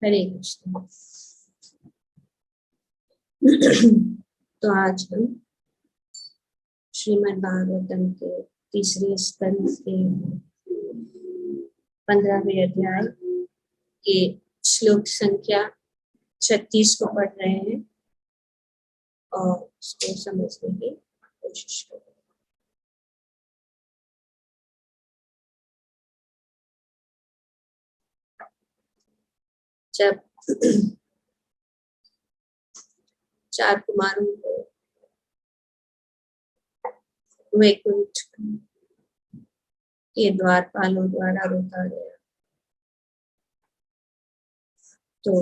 हरे कृष्ण। तो आज हम श्रीमद् भागवतम के तीसरे स्कंद के 15वें अध्याय के श्लोक संख्या 36 को पढ़ रहे हैं और उसको समझने की कोशिश कर रहे हैं। जब 4 कुमारों को वैकुंठ के द्वारपालों द्वारा रोका गया तो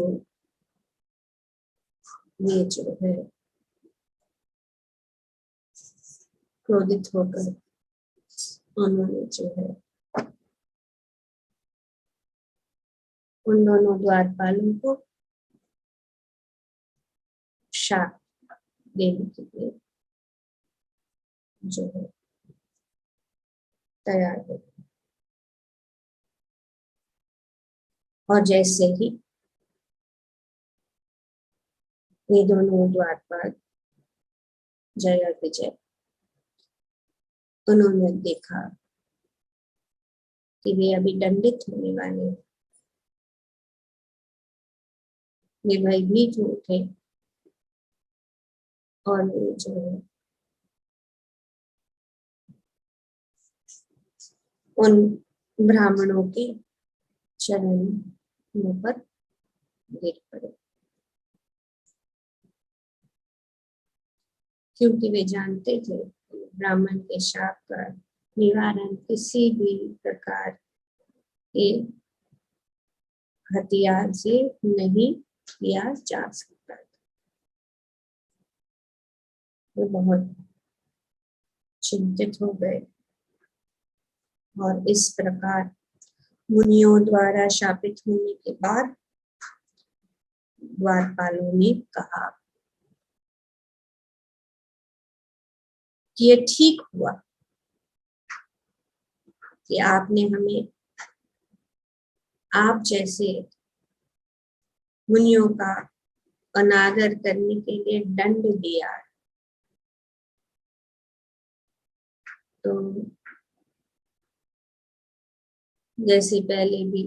ये जो है क्रोधित होकर उन्होंने जो है उन दोनों द्वारपालों को शाप देने के लिए जो है तैयार हो। और जैसे ही ये दोनों द्वारपाल जय और विजय उन्होंने देखा कि वे अभी दंडित होने वाले हैं। वे भयभीत उठे और वे जो है उन ब्राह्मणों के चरणों पर गिर पड़े, क्योंकि वे जानते थे कि ब्राह्मण के शाप का निवारण किसी भी प्रकार के हथियार से नहीं किया जा सकता। वे बहुत चिंतित हो गए और इस प्रकार मुनियों द्वारा शापित होने के बाद द्वारपालों ने कहा कि ये ठीक हुआ कि आपने हमें आप जैसे मुनियों का अनादर करने के लिए दंड दिया। तो जैसे पहले भी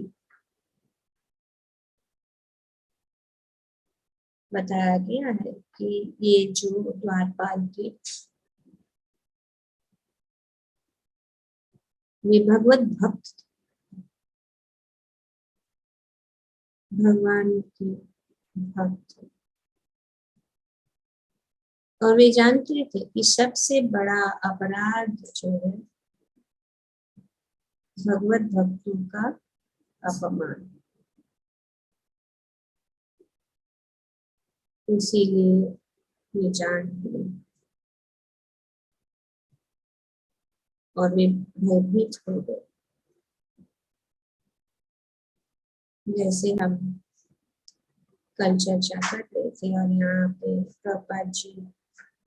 बताया गया है कि ये जो द्वारपाल थे वे भगवत भक्त, भगवान के भक्त, और वे जानते थे कि सबसे बड़ा अपराध जो है भगवत भक्तों का अपमान। इसीलिए ये जान गए और वे भयभीत हो गए। जैसे हम कल चर्चा कर रहे थे और यहाँ पे प्रभुपाद जी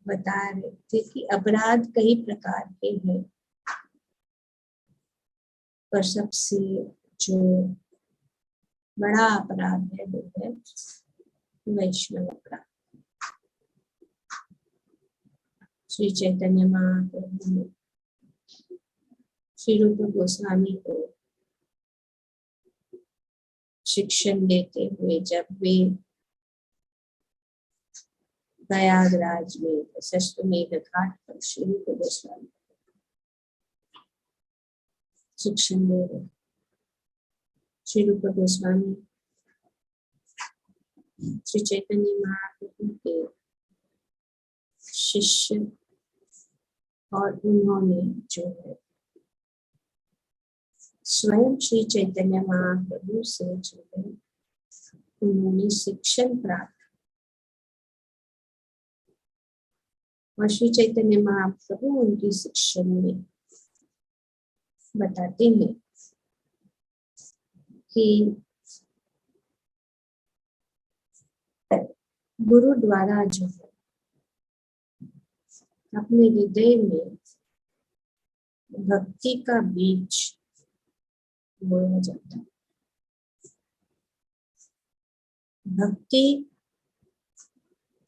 बता रहे थे कि अपराध कई प्रकार के हैं, पर सबसे जो बड़ा अपराध है वो है वैष्णव अपराध। श्री चैतन्य महाप्रभु ने श्री रूप गोस्वामी को शिक्षण देते हुए जब वे प्रयागराज में सष्टमेध घाट पर श्री रूप गोस्वामी शिक्षण दे रहे, श्री रूप गोस्वामी श्री चैतन्य महाप्रभु के शिष्य और उन्होंने जो है स्वयं श्री चैतन्य महाप्रभु से जो है उन्होंने शिक्षण प्राप्त। और श्री चैतन्य महाप्रभु उनकी शिक्षण में बताते हैं कि गुरु द्वारा जो है अपने हृदय में भक्ति का बीज बोया जाता है। भक्ति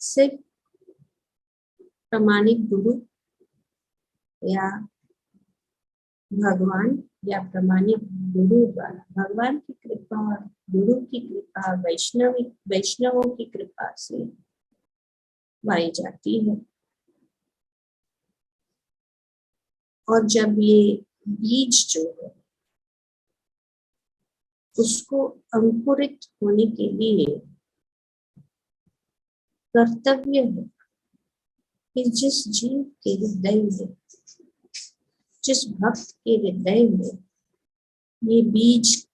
सिर्फ प्रामाणिक गुरु या भगवान या प्रामाणिक गुरु द्वारा, भगवान की कृपा और गुरु की कृपा, वैष्णवों की कृपा से पाई जाती है। और जब ये बीज जो है उसको अंकुरित होने के लिए कर्तव्य है कि जिस जीव के हृदय में, जिस भक्त के हृदय में ये बीज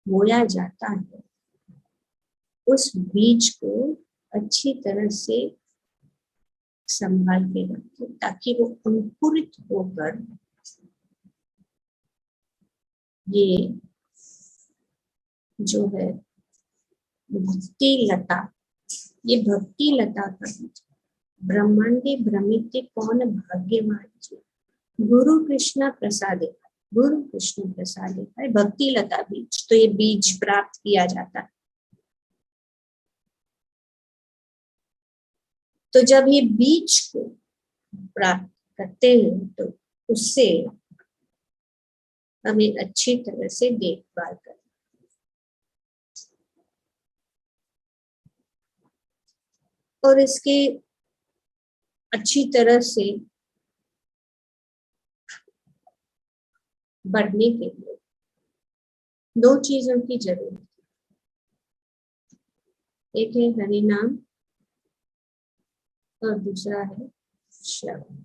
बोया जाता है, उस बीज को अच्छी तरह से संभाल के रखें ताकि वो अंकुरित होकर ये जो है भक्ति लता, ये भक्ति लता का बीज। ब्रह्मांडे भ्रमिते कौन भाग्यवान जी, गुरु कृष्ण प्रसादे, गुरु कृष्ण प्रसादे है भक्ति लता बीज। तो ये बीज प्राप्त किया जाता है। तो जब ये बीज को प्राप्त करते हैं तो उससे हमें अच्छी तरह से देखभाल करना, और इसके अच्छी तरह से बढ़ने के लिए दो चीजों की जरूरत है। एक है हरि नाम और दूसरा है श्रवण,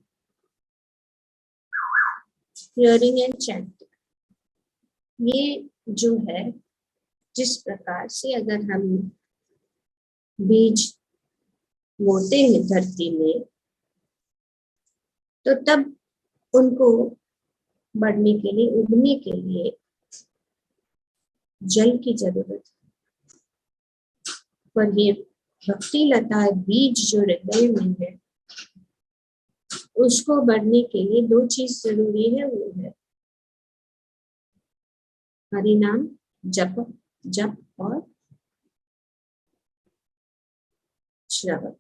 हियरिंग एंड चैंटिंग। ये जो है, जिस प्रकार से अगर हम बीज बोते हैं धरती में, तो तब उनको बढ़ने के लिए, उगने के लिए जल की जरूरत है। पर ये भक्ति लता बीज जो हृदय में है, उसको बढ़ने के लिए दो चीज जरूरी है। वो है हरि नाम जप और श्रवण।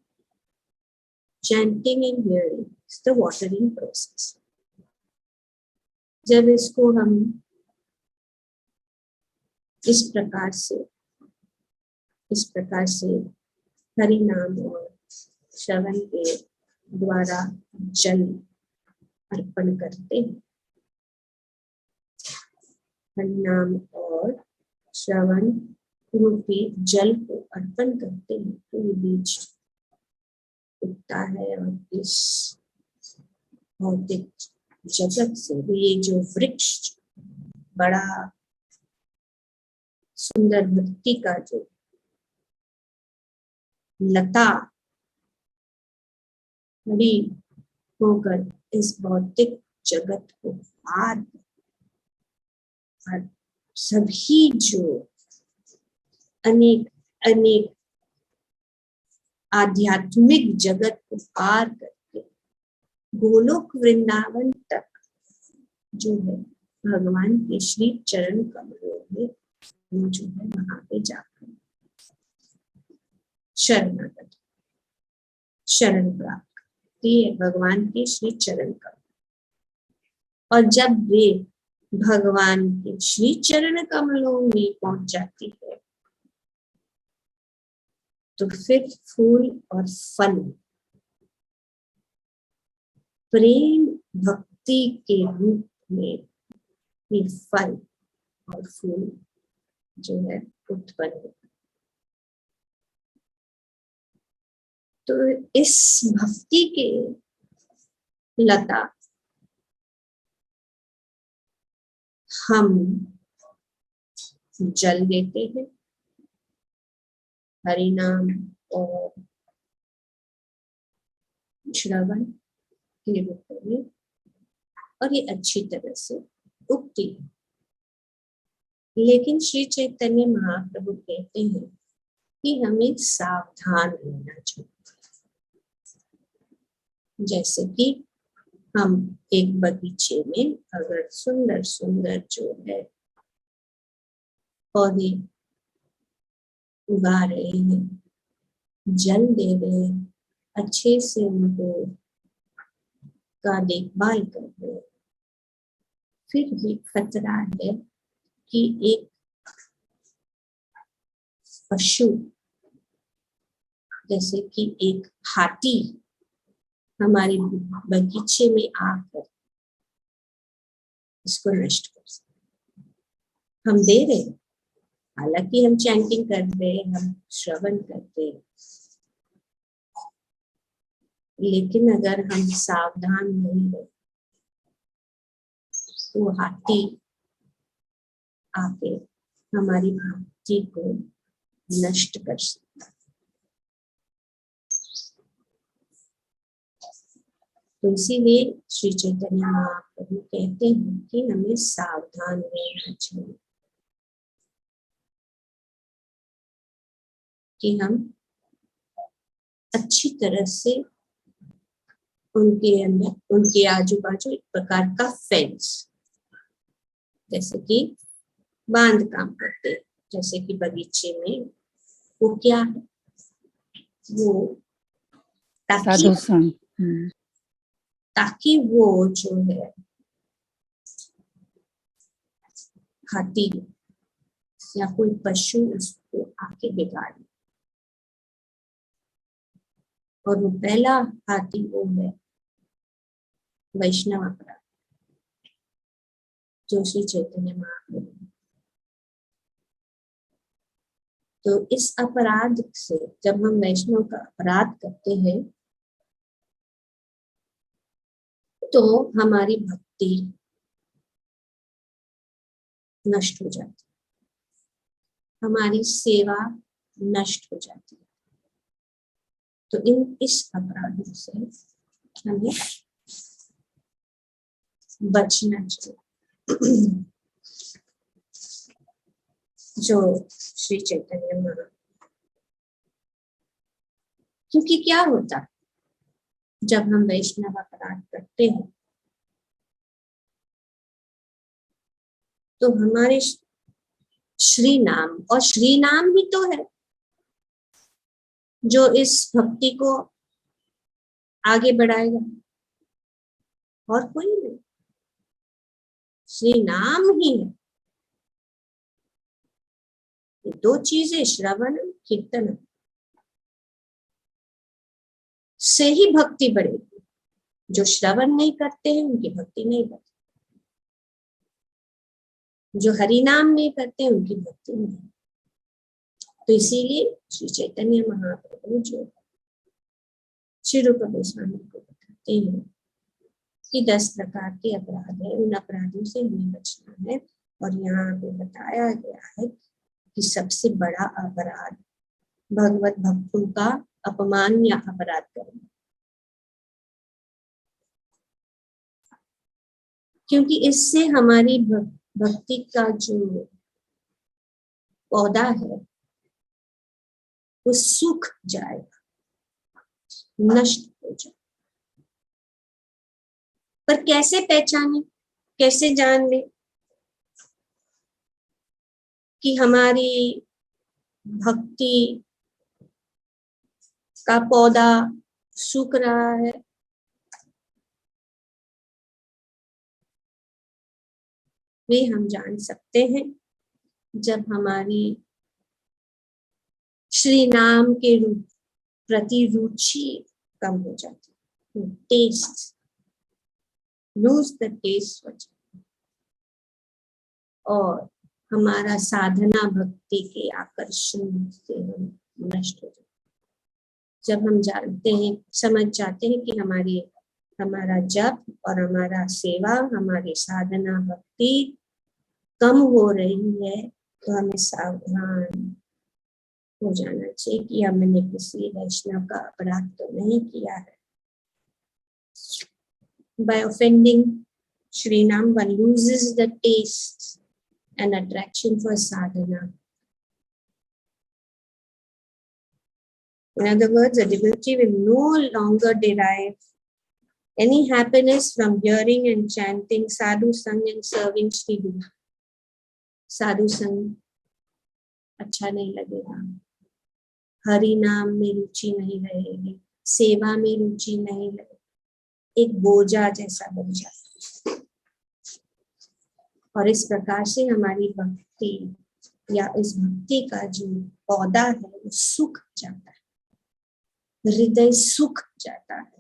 chanting and hearing is the watering process. जब इसको हम इस प्रकार से हरि नाम और श्रवण के द्वारा जल अर्पण करते हैं, हरि नाम और श्रवण रूपी जल को अर्पण करते हैं, तो ये बीज उगता है। और इस भौतिक जगत से ये जो वृक्ष, बड़ा सुंदर भक्ति का जो लता बड़ी होकर इस भौतिक जगत को पार, और सभी जो अनेक आध्यात्मिक जगत को पार करके गोलोक वृंदावन तक जो है भगवान के श्री चरण कमलों में जो है वहां पे जाकर शरण प्राप्त करती है भगवान के श्री चरण कमल। और जब वे भगवान के श्री चरण कमलों में पहुंच जाती है, तो फिर फूल और फल, प्रेम भक्ति के रूप में ये फल और फूल जो है उत्पन्न होता। तो इस भक्ति के लता हम जल देते हैं हरि नाम और श्रवण के रूप में, और ये अच्छी तरह से उगती है। लेकिन श्री चैतन्य महाप्रभु कहते हैं कि हमें सावधान रहना चाहिए। जैसे कि हम एक बगीचे में अगर सुंदर सुंदर जो है पौधे उगा रहे हैं, जल दे रहे हैं, अच्छे से उनको का देखभाल कर रहे हैं, फिर भी खतरा है कि एक पशु जैसे कि एक हाथी हमारे बगीचे में आकर इसको नष्ट कर सकते। हम दे रहे हैं, हालांकि हम चैंटिंग कर रहे हैं, हम श्रवण कर रहे हैं, लेकिन अगर हम सावधान नहीं रहे तो हाथी आके हमारी भक्ति को नष्ट कर सकता है। तो इसीलिए श्री चैतन्य महाप्रभु कहते हैं कि हमें सावधान रहना चाहिए कि हम अच्छी तरह से उनके अंदर, उनके आजू बाजू एक प्रकार का फेंस, जैसे कि बांध काम करते हैं, जैसे कि बगीचे में वो क्या है, वो ताकि वो जो है हाथी या कोई पशु उसको आके बिगाड़े। और वो पहला हाथी वो है वैष्णव अपराध, जो श्री चैतन्य महाप्रभु। तो इस अपराध से जब हम वैष्णव का अपराध करते हैं तो हमारी भक्ति नष्ट हो जाती है, हमारी सेवा नष्ट हो जाती है। तो इस अपराधों से हमें बचना चाहिए, जो श्री चैतन्य महाप्रभु। क्योंकि क्या होता जब हम वैष्णव अपराध करते हैं तो हमारे श्री नाम, और श्री नाम ही तो है जो इस भक्ति को आगे बढ़ाएगा, और कोई नहीं, श्री नाम ही है। ये दो चीजें, श्रवण कीर्तन, से ही भक्ति बढ़ेगी। जो श्रवण नहीं करते हैं उनकी भक्ति नहीं बढ़ती, जो हरि नाम नहीं करते हैं उनकी भक्ति नहीं। तो इसीलिए श्री चैतन्य महाप्रभु जो श्री रूप गोस्वामी को बताते हैं कि 10 प्रकार के अपराध है, उन अपराधों से हमें बचना है। और यहाँ पे बताया गया है कि सबसे बड़ा अपराध भगवत भक्तों का अपमान या अपराध करना, क्योंकि इससे हमारी भक्ति का जो पौधा है वो सूख जाएगा, नष्ट हो जाएगा। पर कैसे पहचाने, कैसे जान ले कि हमारी भक्ति का पौधा सूख रहा है? वे हम जान सकते हैं जब हमारी श्री नाम के प्रति रुचि कम हो जाती है, टेस्ट, लूज द टेस्ट हो जाता है, और हमारा साधना भक्ति के आकर्षण से हम नष्ट हो जाते हैं। जब हम जानते हैं, समझ जाते हैं कि हमारा जप और हमारा सेवा, हमारी साधना भक्ति कम हो रही है, तो हमें सावधान हो जाना चाहिए कि हमने किसी वैष्णव का अपराध तो नहीं किया है। By offending Shri Nam, one loses the taste and attraction for sadhana. In other words, a devotee will no longer derive any happiness from hearing and chanting sadhu sang and serving Shri Guru. साधु संग अच्छा नहीं लगेगा, हरि नाम में रुचि नहीं रहेगी, सेवा में रुचि नहीं रहेगी, एक बोझा जैसा बन जाता है। और इस प्रकार से हमारी भक्ति या इस भक्ति का जो पौधा है वो सूख जाता है, हृदय सूख जाता है।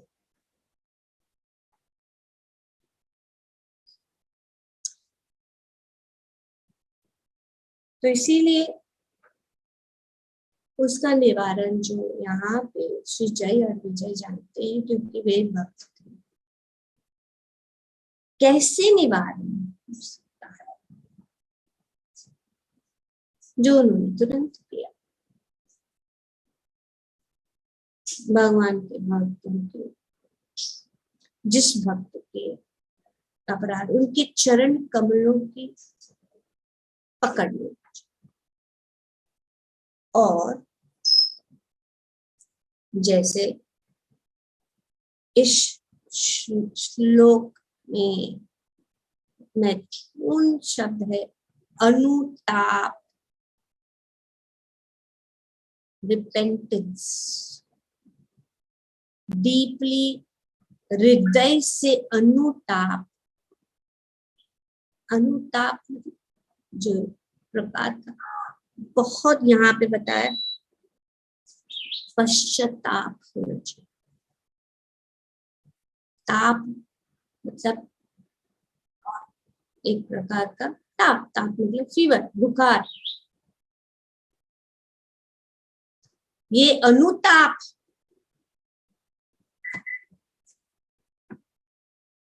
तो इसीलिए उसका निवारण जो यहाँ पे श्री जय और विजय जानते हैं, क्योंकि वे भक्त थे। कैसे निवारण हो सकता है? जो उन्होंने तुरंत किया, भगवान के भक्तों के, जिस भक्त के अपराध, उनके चरण कमलों की पकड़ लो। और जैसे इस श्लोक में महत्वपूर्ण शब्द है अनुताप, रिपेंटेंस, डीपली, हृदय से अनुताप। अनुताप जो प्रकार का बहुत यहाँ पे बताया, पश्चाताप होना चाहिए। ताप मतलब एक प्रकार का ताप, ताप मतलब फीवर, बुखार। ये अनुताप,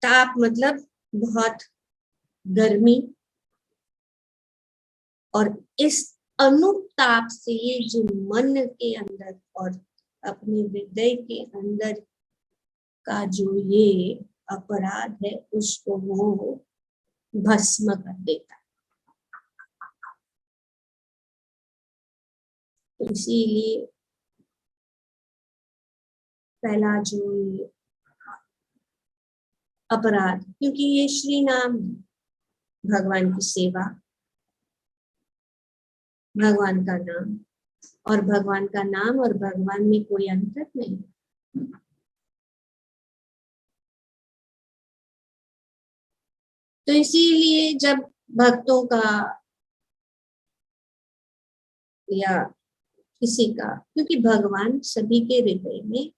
ताप मतलब बहुत गर्मी, और इस अनुताप से ये जो मन के अंदर और अपने हृदय के अंदर का जो ये अपराध है उसको वो भस्म कर देता है। तो इसीलिए पहला जो ये अपराध, क्योंकि ये श्री नाम, भगवान की सेवा, भगवान का नाम, और भगवान का नाम और भगवान में कोई अंतर नहीं। तो इसीलिए जब भक्तों का या किसी का, क्योंकि भगवान सभी के हृदय में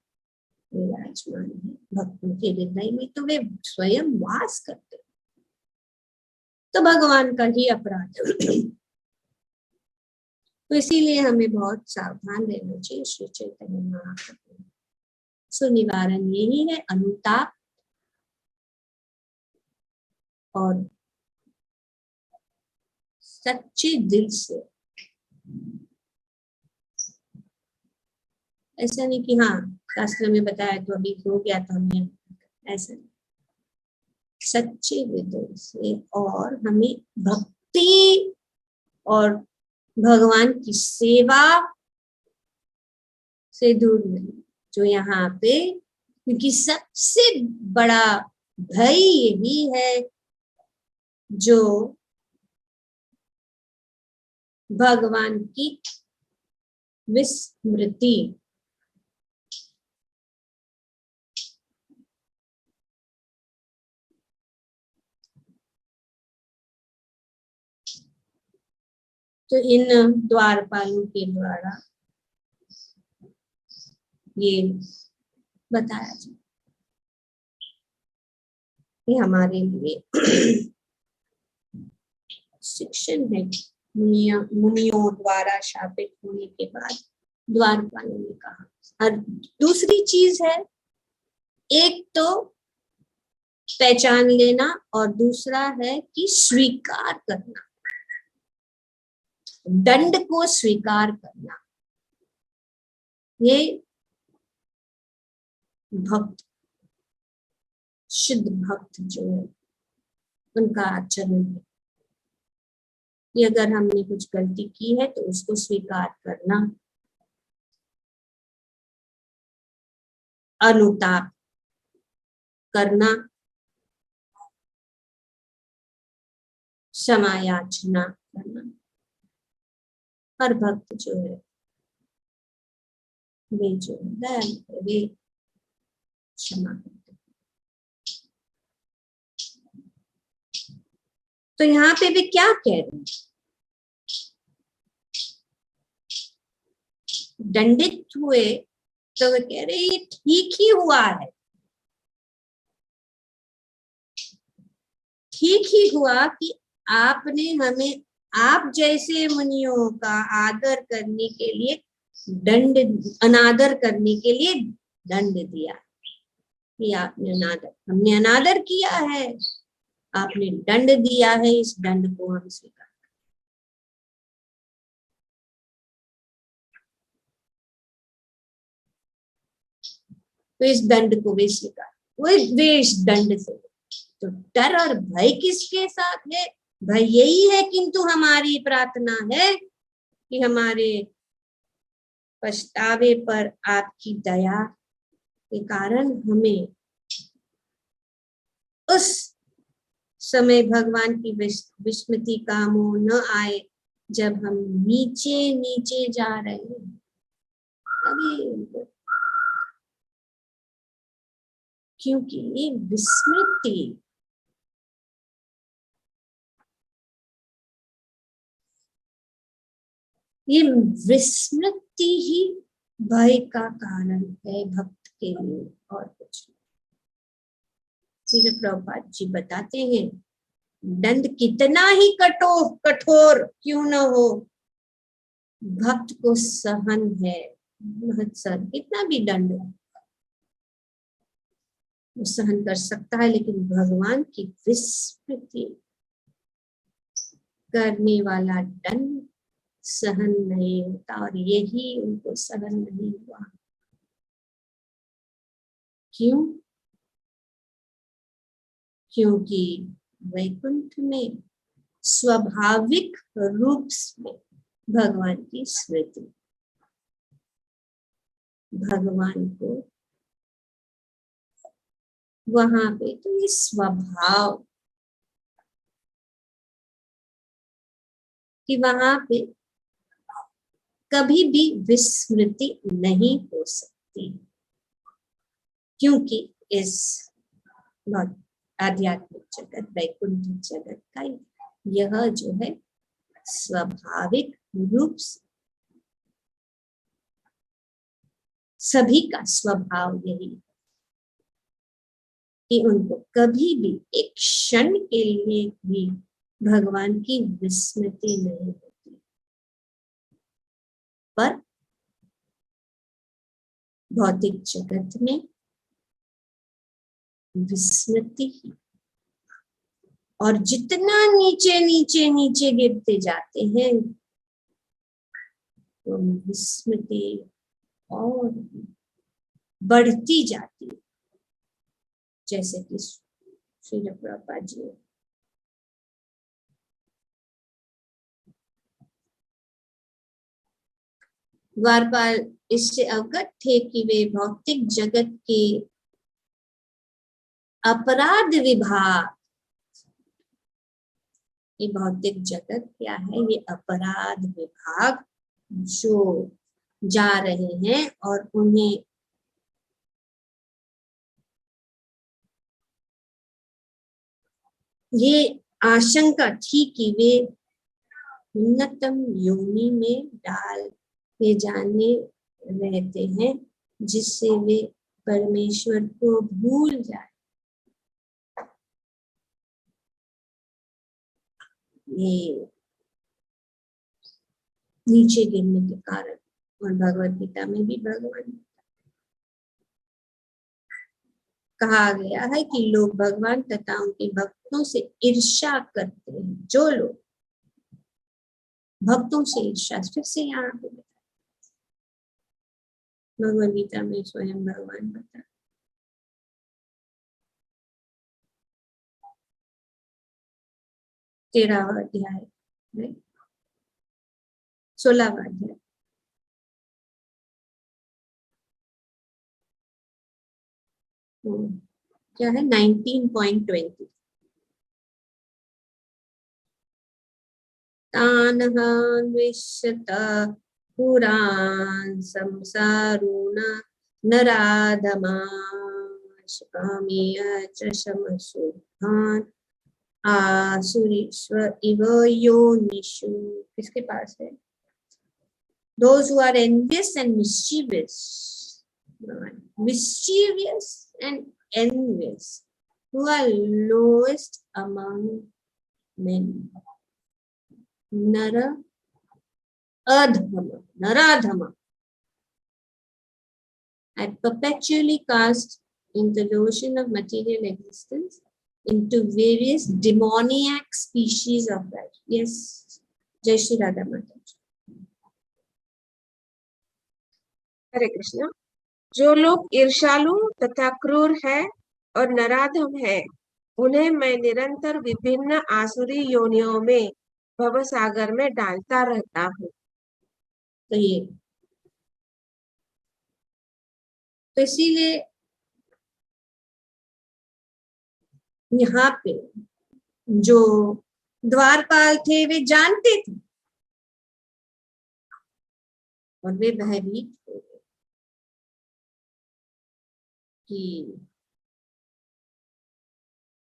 विराजमान है, भक्तों के हृदय में तो वे स्वयं वास करते, तो भगवान का ही अपराध। तो इसीलिए हमें बहुत सावधान रहना चाहिए श्री चैतन्य महाप्रभु। सो निवारण यही है, अनुताप और सच्चे दिल से। ऐसा नहीं कि हाँ शास्त्र में बताया तो अभी हो गया तो हमें, ऐसा नहीं, सच्चे हृदय से। और हमें भक्ति और भगवान की सेवा से दूर नहीं, जो यहाँ पे, क्योंकि सबसे बड़ा भय यही है जो भगवान की विस्मृति। तो इन द्वारपालों के द्वारा ये बताया जाए कि हमारे लिए शिक्षण है। मुनियों द्वारा शापित होने के बाद द्वारपालों ने कहा। और दूसरी चीज है, एक तो पहचान लेना और दूसरा है कि स्वीकार करना, दंड को स्वीकार करना। ये भक्त, शुद्ध भक्त जो है उनका आचरण है कि अगर हमने कुछ गलती की है तो उसको स्वीकार करना, अनुताप करना, क्षमा याचना करना। हर भक्त जो है वे जो दयालु वे क्षमा करते। तो यहाँ पे भी क्या कह रहे हैं, दंडित हुए तो वे कह रहे ये ठीक ही हुआ है, ठीक ही हुआ कि आपने हमें आप जैसे मुनियों का आदर करने के लिए दंड, अनादर करने के लिए दंड दिया कि आपने अनादर, हमने अनादर किया है, आपने दंड दिया है, इस दंड को हम स्वीकार। तो इस दंड को वे स्वीकार, वे इस दंड से, तो डर और भय किसके साथ है, भय यही है, किंतु हमारी प्रार्थना है कि हमारे पछतावे पर आपकी दया के कारण हमें उस समय भगवान की विस्मृति का मोह न आए, जब हम नीचे नीचे जा रहे हैं। अभी क्योंकि ये विस्मृति, ये विस्मृति ही भय का कारण है भक्त के लिए, और कुछ नहीं। श्री प्रभुपाद जी बताते हैं, दंड कितना ही कठोर क्यों न हो, भक्त को सहन है, सर कितना भी दंड वो सहन कर सकता है, लेकिन भगवान की विस्मृति करने वाला दंड सहन नहीं होता, और यही उनको सहन नहीं हुआ। क्यों? क्योंकि वैकुंठ में स्वाभाविक रूप में भगवान की स्मृति, भगवान को वहां पे तो ये स्वभाव कि वहां पे कभी भी विस्मृति नहीं हो सकती, क्योंकि इस आध्यात्मिक जगत, वैकुंठ जगत का यह जो है स्वाभाविक रूप से सभी का स्वभाव यही है कि उनको कभी भी एक क्षण के लिए भी भगवान की विस्मृति नहीं होती। पर भौतिक जगत में विस्मृति ही, और जितना नीचे नीचे नीचे गिरते जाते हैं तो विस्मृति और बढ़ती जाती है। जैसे कि श्री प्रभुपाद जी द्वारपाल इससे अवगत थे कि वे भौतिक जगत के अपराध विभाग, ये भौतिक जगत क्या है, ये अपराध विभाग जो जा रहे हैं, और उन्हें ये आशंका थी कि वे उन्नतम योनि में डाले जाने रहते हैं, जिससे वे परमेश्वर को भूल जाए। ये नीचे गिरने के कारण, और भगवत गीता में भी भगवान कहा गया है कि लोग भगवान तथा उनके भक्तों से ईर्ष्या करते हैं। जो लोग भक्तों से ईर्ष्या, फिर से यहाँ पे भगवत गीता में स्वयं भगवान बता, 13वां अध्याय, 16वां अध्याय, क्या है 19.20, तान्हान्विष्यत पुराण संसारुण नराधमाशकामीय च शमसुभान आसुरीश्वर इव योनिषु। किसके पास है? Those who are envious and mischievous, who are lowest among men. Naradhama, are perpetually cast into the ocean of material existence, into various demoniac species of life. Yes, Jai Shri Radha Mata. हरे कृष्ण। जो लोग ईर्ष्यालु तथा क्रूर है और नराधम है, उन्हें मैं निरंतर विभिन्न आसुरी योनियों में भव सागर में डालता रहता हूँ। तो इसीलिए यहाँ पे जो द्वारपाल थे वे जानते थे और वे भयभीत हो गए कि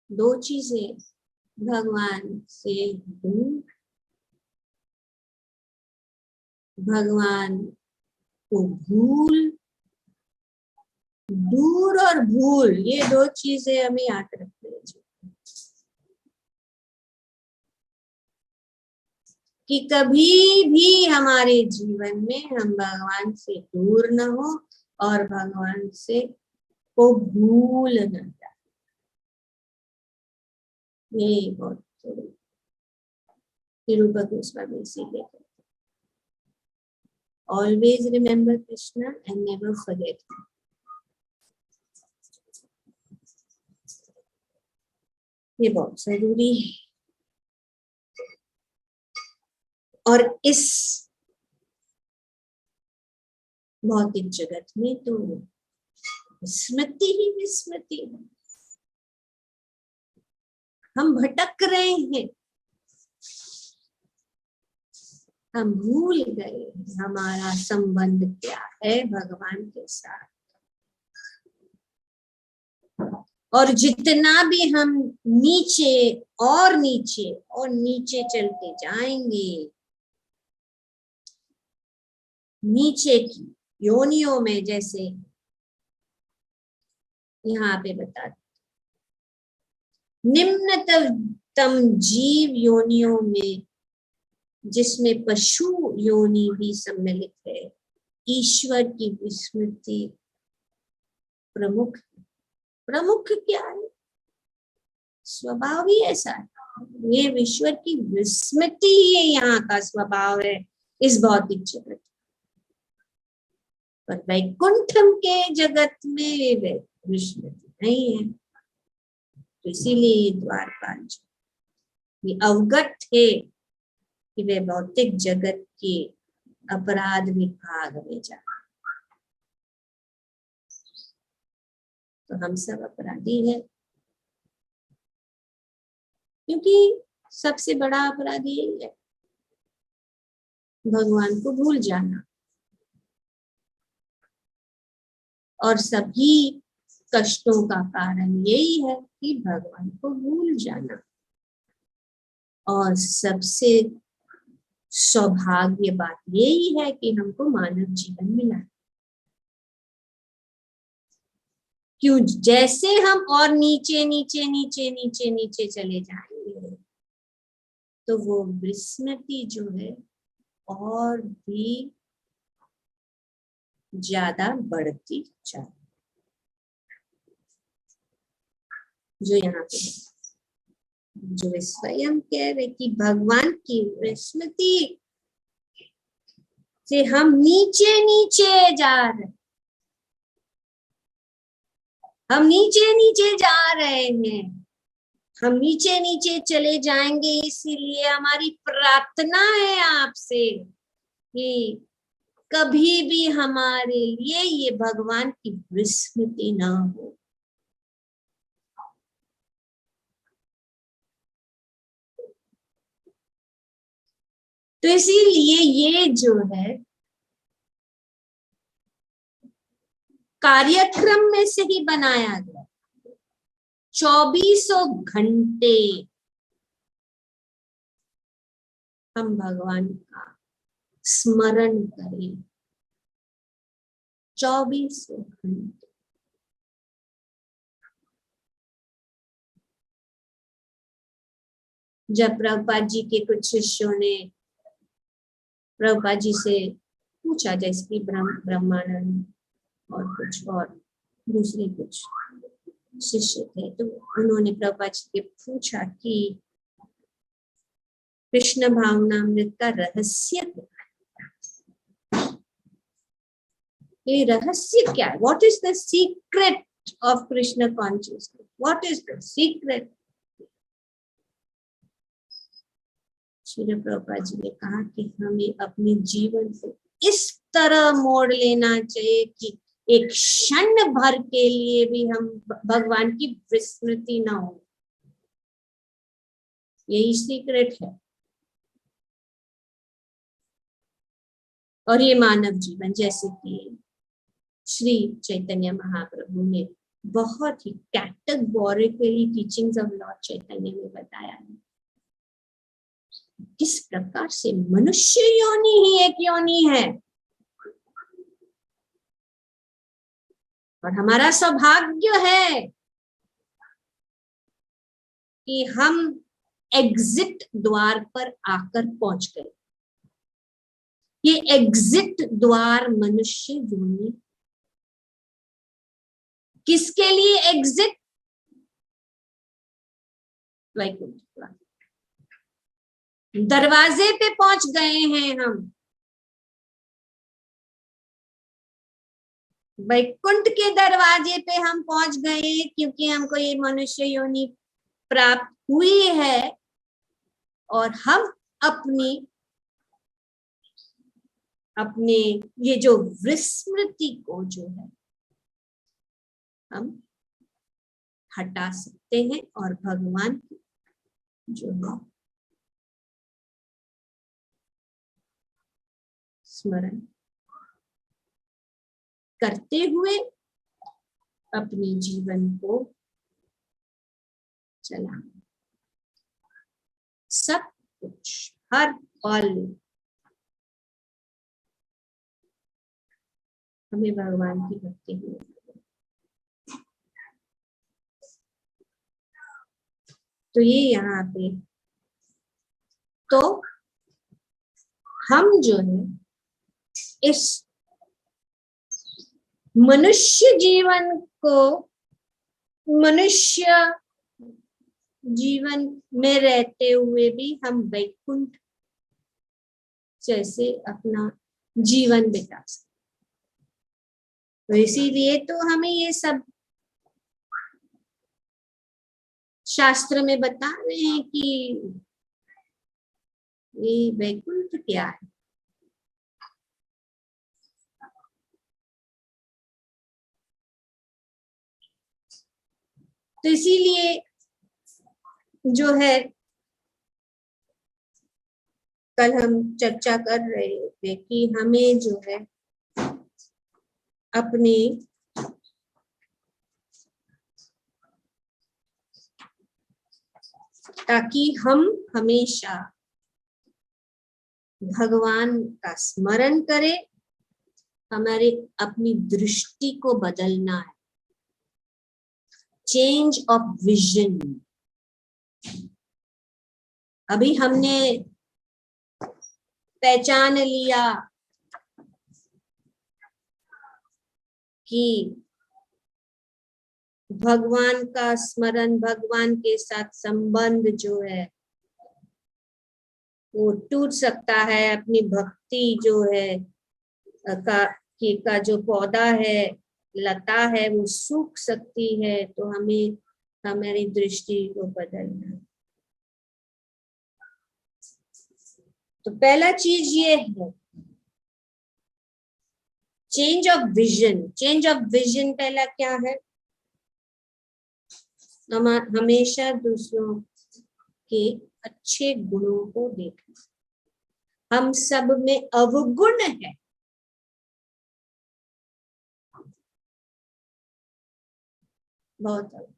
दो चीजें भगवान से दूर, भगवान को भूल, दूर और भूल, ये दो चीजें हमें याद रखनी चाहिए कि कभी भी हमारे जीवन में हम भगवान से दूर न हो और भगवान से को भूल न जाए। ये बहुत रूपा गोस्वामी इसीलिए कहते हैं, always remember Krishna and never forget. ये बहुत जरूरी है। और इस भौतिक जगत में तो विस्मृति ही विस्मृति है। हम भटक रहे हैं, हम भूल गए हमारा संबंध क्या है भगवान के साथ। और जितना भी हम नीचे और नीचे और नीचे चलते जाएंगे, नीचे की योनियों में, जैसे यहाँ पे बता निम्नतम जीव योनियों में, जिसमें पशु योनि भी सम्मिलित है, ईश्वर की विस्मृति प्रमुख। प्रमुख क्या है? स्वभाव ही ऐसा है। ये ईश्वर की विस्मृति ही यहाँ का स्वभाव है इस भौतिक जगत। पर वैकुंठम के जगत में विस्मृति नहीं है। तो इसीलिए द्वारपाल जी ये अवगत थे कि वे भौतिक जगत के अपराध विभाग में जा। तो हम सब अपराधी हैं, क्योंकि सबसे बड़ा अपराध यही है, भगवान को भूल जाना। और सभी कष्टों का कारण यही है कि भगवान को भूल जाना। और सबसे सौभाग्य बात यही है कि हमको मानव जीवन मिला। क्यों? जैसे हम और नीचे नीचे नीचे नीचे नीचे चले जाएंगे तो वो विस्मृति जो है और भी ज्यादा बढ़ती जाए। जो यहाँ पे जो वे स्वयं कह रहे कि भगवान की विस्मृति से हम नीचे नीचे जा रहे, हम नीचे नीचे जा रहे हैं, हम नीचे नीचे चले जाएंगे। इसीलिए हमारी प्रार्थना है आपसे कि कभी भी हमारे लिए ये भगवान की विस्मृति ना हो। तो इसीलिए ये जो है कार्यक्रम में से ही बनाया गया। 24 घंटे हम भगवान का स्मरण करें। 24 घंटे। जब प्रभुपाद जी के कुछ शिष्यों ने प्रभुपाद जी से पूछा, जैसे कि ब्रह्मानंद और कुछ और दूसरे कुछ शिष्य थे, तो उन्होंने प्रभुपाद जी से पूछा कि कृष्ण भावनामृत का रहस्य क्या है? ये रहस्य क्या है? What is the secret of Krishna consciousness? What is the secret? Shri Prabhupad ji ने कहा कि हमें अपने जीवन को इस तरह मोड़ लेना चाहिए कि एक क्षण भर के लिए भी हम भगवान की विस्मृति ना हो। यही सीक्रेट है। और ये मानव जीवन, जैसे कि श्री चैतन्य महाप्रभु ने बहुत ही कैटेगोरिकली टीचिंग्स ऑफ लॉर्ड चैतन्य में बताया है, किस प्रकार से मनुष्य योनि ही एक योनि है। और हमारा सौभाग्य है कि हम एग्जिट द्वार पर आकर पहुंच गए। ये एग्जिट द्वार मनुष्य योनि किसके लिए एग्जिट? वैकुंठ द्वार। दरवाजे पे पहुंच गए हैं हम। वैकुंठ के दरवाजे पे हम पहुंच गए क्योंकि हमको ये मनुष्य योनि प्राप्त हुई है और हम अपने ये जो विस्मृति को जो है हम हटा सकते हैं और भगवान जो है स्मरण करते हुए अपने जीवन को चलाना। सब कुछ हर पल हमें भगवान की भक्ति में। तो ये यहाँ पे तो हम जो है इस मनुष्य जीवन को मनुष्य जीवन में रहते हुए भी हम वैकुंठ जैसे अपना जीवन बिता सकते। तो इसीलिए तो हमें ये सब शास्त्र में बता रहे हैं कि ये वैकुंठ क्या है। तो इसीलिए जो है कल हम चर्चा कर रहे थे कि हमें जो है अपने ताकि हम हमेशा भगवान का स्मरण करें, हमारे अपनी दृष्टि को बदलना है। Change of vision. अभी हमने पहचान लिया कि भगवान का स्मरण, भगवान के साथ संबंध जो है वो टूट सकता है। अपनी भक्ति जो है का जो पौधा है, लता है, वो सूख सकती है। तो हमें हमारी दृष्टि को बदलना है। तो पहला चीज ये है change of vision. Change of vision पहला क्या है? हम हमेशा दूसरों के अच्छे गुणों को देखना। हम सब में अवगुण है, बहुत अलग।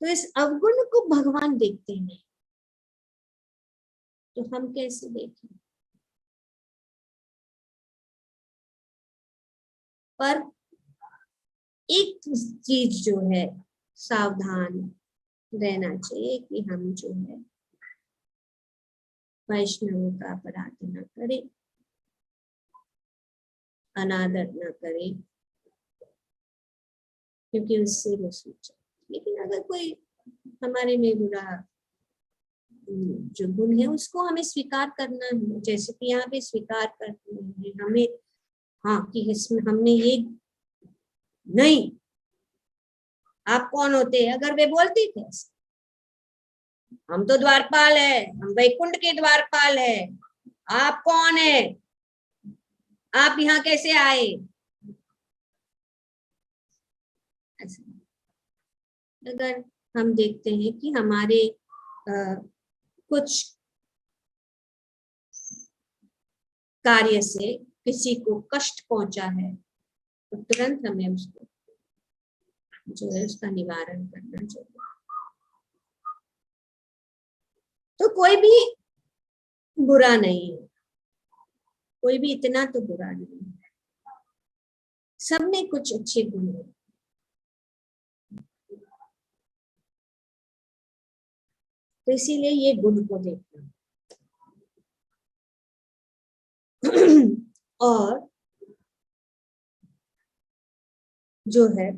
तो इस अवगुण को भगवान देखते नहीं, तो हम कैसे देखें? पर एक चीज जो है सावधान रहना चाहिए कि हम जो है वैष्णवों का अपराध न करें, अनादर न करें, क्योंकि उससे वो सोचा। लेकिन अगर कोई हमारे में बुरा जो गुण है उसको हमें स्वीकार करना है, जैसे कि यहाँ पे स्वीकार करते हैं हमें, हाँ कि इसमें हमने ये नहीं, आप कौन होते हैं? अगर वे बोलती थे हम तो द्वारपाल है, हम वैकुंठ के द्वारपाल है, आप कौन है, आप यहाँ कैसे आए, अगर हम देखते हैं कि हमारे कुछ कार्य से किसी को कष्ट पहुंचा है, तो तुरंत हमें उसको जो है उसका निवारण करना चाहिए। तो कोई भी बुरा नहीं है, कोई भी इतना तो बुरा नहीं है, सब में कुछ अच्छे गुण है। तो इसीलिए ये गुण को देखना। और जो है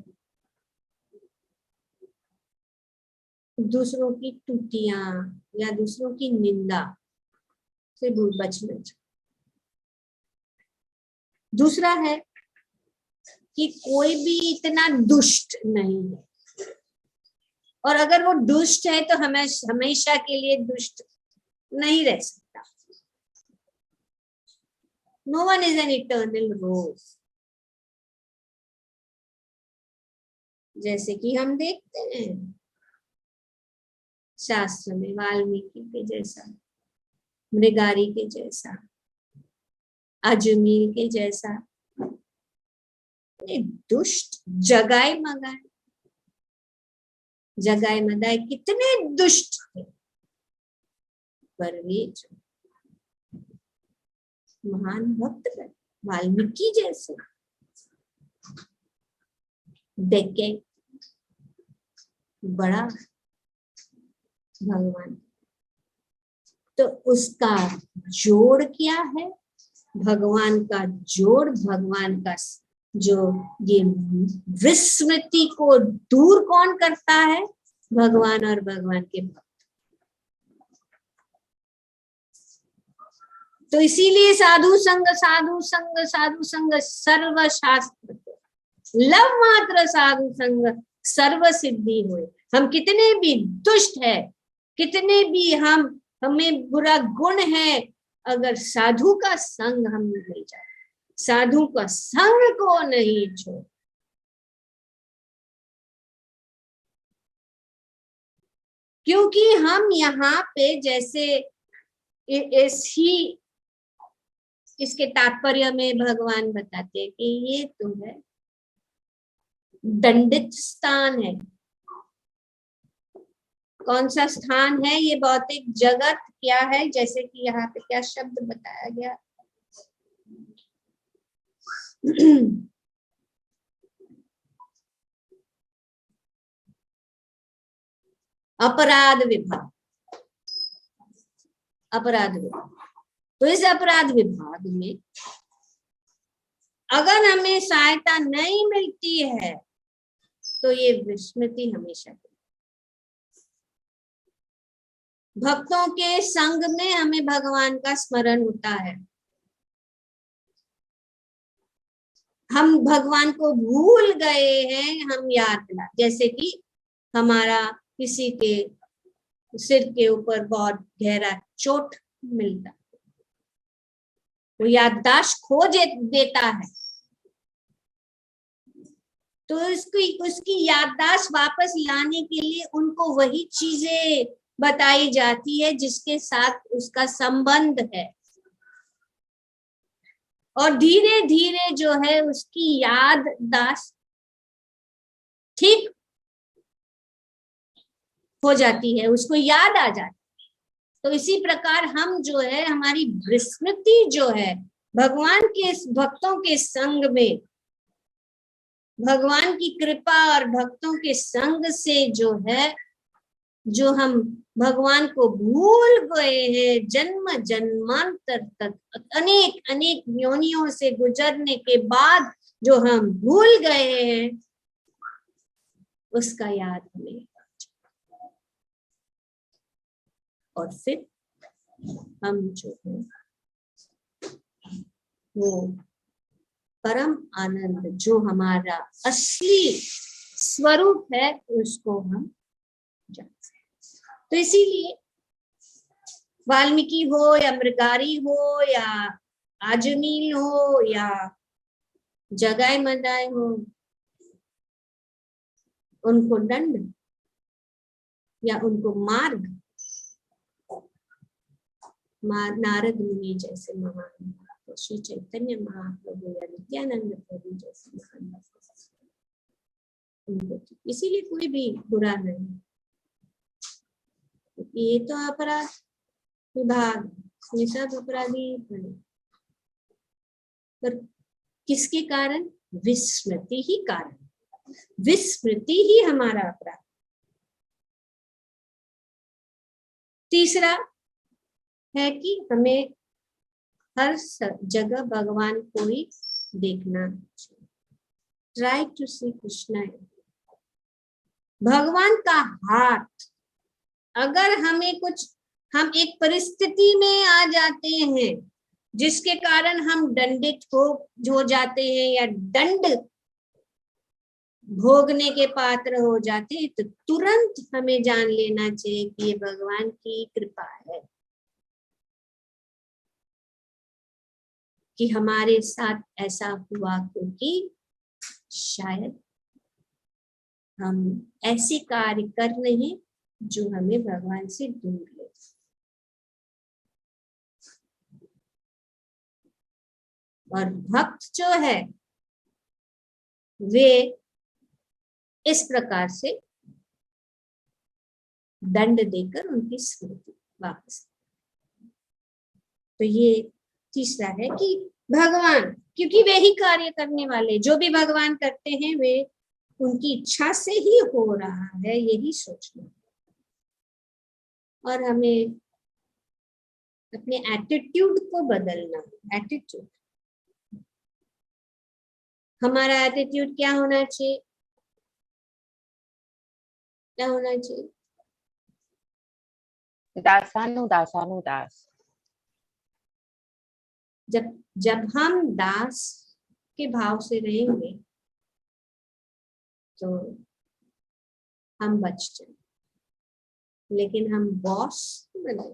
दूसरों की टूटियां या दूसरों की निंदा से बचना चाहिए। दूसरा है कि कोई भी इतना दुष्ट नहीं है, और अगर वो दुष्ट है तो हमेशा के लिए दुष्ट नहीं रह सकता। No one is an eternal rose. जैसे कि हम देखते हैं शास्त्र में वाल्मीकि के जैसा, मृगारी के जैसा, अजमीर के जैसा दुष्ट जगाए मगाए, जगाए मदाए कितने दुष्ट थे, पर वे जो महान भक्त बने, वाल्मीकि जैसे देखे बड़ा भगवान। तो उसका जोड़ क्या है? भगवान का जोड़, भगवान का जो ये विस्मृति को दूर कौन करता है? भगवान और भगवान के भक्त। तो इसीलिए साधु संग साधु संग साधु संग सर्व शास्त्र, लव मात्र साधु संग सर्व सिद्धि हुए। हम कितने भी दुष्ट है, कितने भी हमें बुरा गुण है, अगर साधु का संग हम नहीं जाए, साधु का संग को नहीं छोड़, क्योंकि हम यहाँ पे जैसे इसके तात्पर्य में भगवान बताते हैं कि ये तो है दंडित स्थान है। कौन सा स्थान है? ये भौतिक जगत क्या है? जैसे कि यहाँ पे क्या शब्द बताया गया, अपराध विभाग, अपराध विभाग। तो इस अपराध विभाग में अगर हमें सहायता नहीं मिलती है तो ये विस्मृति हमेशा, भक्तों के संग में हमें भगवान का स्मरण होता है, हम भगवान को भूल गए हैं, हम याद दिला, जैसे कि हमारा किसी के सिर के ऊपर बहुत गहरा चोट मिलता, वो याददाश्त खो देता है, तो उसकी याददाश्त वापस लाने के लिए उनको वही चीजें बताई जाती है जिसके साथ उसका संबंध है। और धीरे धीरे जो है उसकी याददाश्त ठीक हो जाती है, उसको याद आ जाती है। तो इसी प्रकार हम जो है, हमारी विस्मृति जो है भगवान के भक्तों के संग में, भगवान की कृपा और भक्तों के संग से जो है, जो हम भगवान को भूल गए हैं, जन्म जन्मांतर तक अनेक अनेक योनियों से गुजरने के बाद जो हम भूल गए हैं, उसका याद हमें। और फिर हम जो है वो परम आनंद जो हमारा असली स्वरूप है उसको हम जानते हैं। तो इसीलिए वाल्मीकि हो या मृगारी हो या आजमील हो या जगाई मदाई हो, उनको दंड या उनको मार्ग नारद मुनि जैसे महान, श्री चैतन्य महाप्रभु या नित्यानंद प्रभु जैसे महान उनको, इसीलिए कोई भी बुरा नहीं, ये तो अपराध विभाग, ये सब अपराधी बने, पर किसके कारण? विस्मृति ही कारण, विस्मृति ही हमारा अपराध। तीसरा है कि हमें हर जगह भगवान को ही देखना चाहिए। ट्राई टू सी कृष्णा, भगवान का हाथ। अगर हमें कुछ, हम एक परिस्थिति में आ जाते हैं जिसके कारण हम दंडित हो जाते हैं या दंड भोगने के पात्र हो जाते हैं, तो तुरंत हमें जान लेना चाहिए कि ये भगवान की कृपा है कि हमारे साथ ऐसा हुआ, क्योंकि शायद हम ऐसे कार्य कर रहे हैं जो हमें भगवान से दूर ले। और भक्त जो है वे इस प्रकार से दंड देकर उनकी स्मृति वापस। तो ये तीसरा है कि भगवान, क्योंकि वे ही कार्य करने वाले, जो भी भगवान करते हैं वे उनकी इच्छा से ही हो रहा है, यही सोचना। और हमें अपने एटीट्यूड को बदलना। एटीट्यूड, हमारा एटीट्यूड क्या होना चाहिए? क्या होना चाहिए? दासानुदास। जब हम दास के भाव से रहेंगे तो हम बच जाएंगे, लेकिन हम बॉस बने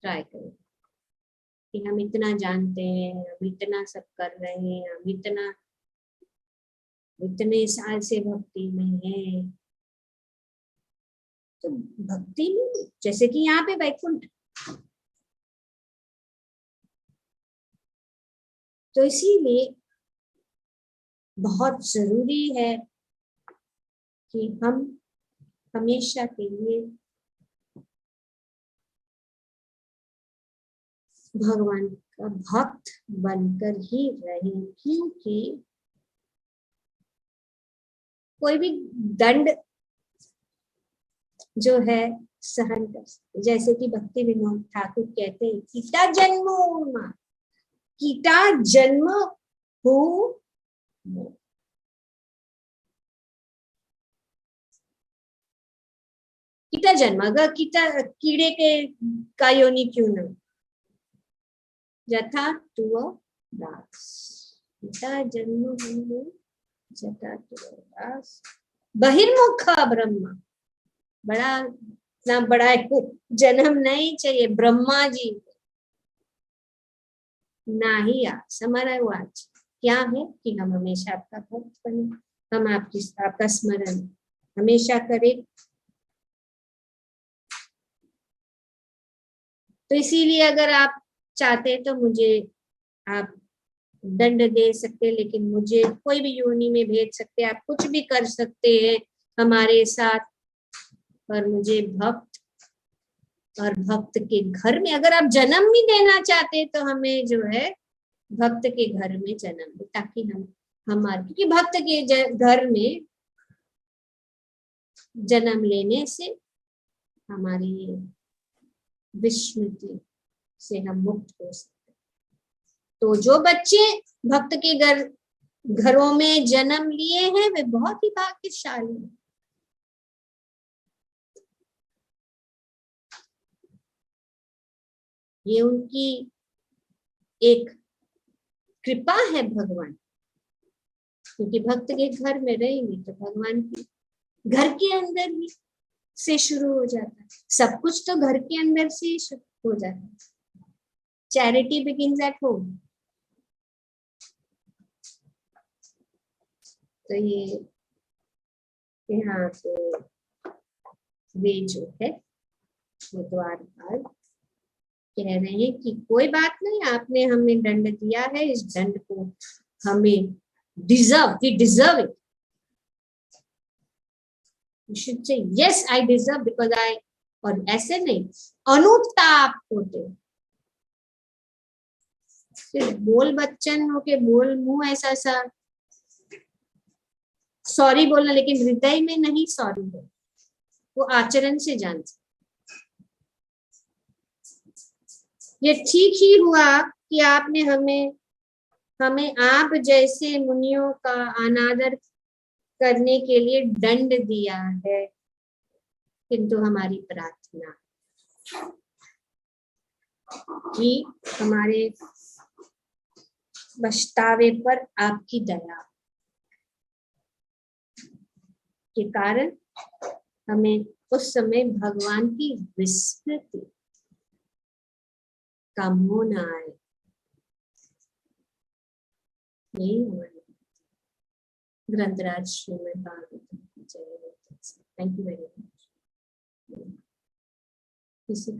ट्राई करें कि हम इतना जानते हैं, हम इतना सब कर रहे हैं, हम इतने साल से भक्ति में हैं। तो भक्ति में जैसे कि यहाँ पे वैकुंठ, तो इसीलिए बहुत जरूरी है कि हम हमेशा के लिए भगवान का भक्त बनकर ही रहें, क्योंकि कोई भी दंड जो है सहन कर सकते। जैसे कि भक्ति विनोद ठाकुर कहते हैं, कीटा जन्म, कीटा जन्म हो, कीटा जन्म, अगर कीड़े के का योनि क्यों न, यथा तुअ दास, कीटा जन्म हो जथा तुअ दास, बहिर्मुख ब्रह्मा, बड़ा ना बड़ा जन्म नहीं चाहिए ब्रह्मा जी ना ही आस। हमारा वो आज क्या है कि हम हमेशा आपका भक्त बने, हम आपका स्मरण हमेशा करें। तो इसीलिए अगर आप चाहते तो मुझे आप दंड दे सकते, लेकिन मुझे कोई भी योनि में भेज सकते, आप कुछ भी कर सकते हैं हमारे साथ, पर मुझे भक्त और भक्त के घर में अगर आप जन्म भी देना चाहते तो हमें जो है भक्त के घर में जन्म दे, ताकि हम हमारे, क्योंकि भक्त के घर में जन्म लेने से हमारी विस्मृति से हम मुक्त हो सकते। तो जो बच्चे भक्त के घरों में जन्म लिए हैं वे बहुत ही भाग्यशाली हैं। ये उनकी एक कृपा है भगवान, क्योंकि भक्त के घर में रहेंगे तो भगवान की घर के अंदर ही से शुरू हो जाता है। सब कुछ तो घर के अंदर से ही शुरू हो जाता है। Charity begins at home. तो ये यहाँ पे वे जो है वो द्वारपाल कह रहे हैं कि कोई बात नहीं, आपने हमें दंड दिया है, इस दंड को हमें we deserve it. You should say yes, I deserve because I, और ऐसे नहीं अनुताप होते, सिर्फ बोल बच्चन होके बोल मुंह ऐसा सा सॉरी बोलना, लेकिन हृदय में नहीं सॉरी बोल, वो आचरण से जान सकते। ये ठीक ही हुआ कि आपने हमें आप जैसे मुनियों का अनादर करने के लिए दंड दिया है, किंतु हमारी प्रार्थना कि हमारे पछतावे पर आपकी दया के कारण हमें उस समय भगवान की विस्मृति का मोह न आए। यही हमारे ग्रंथराज श्रीमद् भागवतम की जय। Thank you very much. किसी का